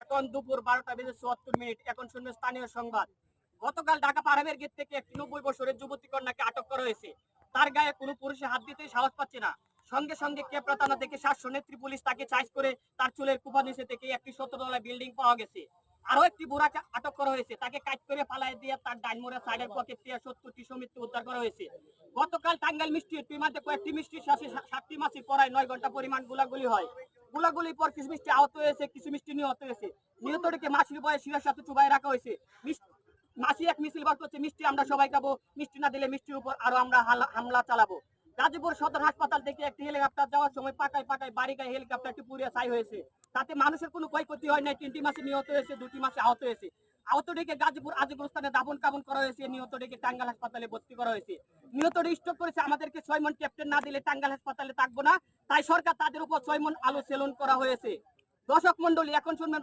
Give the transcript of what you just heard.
এখন দুপুর 12:74। এখন শুনবে স্থানীয় সংবাদ। গতকাল ঢাকা পারহামের গেট থেকে একটি 90 বছরের যুবতী কন্যাকে আটক করা হয়েছে। তার গায়ে কোনো পুরুষে হাত দিতেই সাহস পাচ্ছে না। সঙ্গে সঙ্গে ক্যাপরা থানা থেকে 700 নেত্রী পুলিশ তাকে চার্জ করে তার চুলের কুপা নিচে থেকে একটি 17 তলা বিল্ডিং পাওয়া গেছে। আরো একটি বুড়াকে আটক করা হয়েছে। তাকে কাট করে পালায় দিয়ে তার ডাইনমোড়া সাইডের পকেট থেকে 70টি সমিতি উদ্ধার করা হয়েছে। গতকাল টাঙ্গাইল মিষ্টির মধ্যে কয়েকটি মিষ্টির সাথে 7টি মাছি পড়ায় 9 ঘন্টা পরিমাণ গোলাগুলি হয়। গোলাগুলির পর কিছু মিষ্টি আহত হয়েছে, কিছু মিষ্টি নিহত হয়েছে। নিহতটিকে মাছির বয়ে শিরার সাথে চুবাই রাখা হয়েছে। মাছি এক মিছিল বার করছে, মিষ্টি আমরা সবাই খাবো, মিষ্টি না দিলে মিষ্টির উপর আরো আমরা হামলা চালাবো। গাজীপুর সদর হাসপাতাল থেকে একটি হেলিকপ্টার যাওয়ার সময় পাটায় পাটায় বাড়ি গায়ে হেলিকপ্টারটি পুড়িয়ে ছাই হয়েছে। তাতে মানুষের কোনো ক্ষয়ক্ষতি হয় নাই। 3টি মাছি নিহত হয়েছে, 2টি মাছি আহত হয়েছে। আহতটিকে গাজীপুর আজিকুল স্থানে দাফন কাফন করা হয়েছে। নিহতটিকে টাঙ্গাইল হাসপাতালে ভর্তি করা হয়েছে। নিহতটি স্ট্রোক করেছে। আমাদেরকে 6 মণ ক্যাপ্টেন না দিলে টাঙ্গাইল হাসপাতালে থাকবো না, তাই সরকার তাদের উপর 6 মণ আলু সেলুন করা হয়েছে। দর্শক মন্ডলী, এখন শুনবেন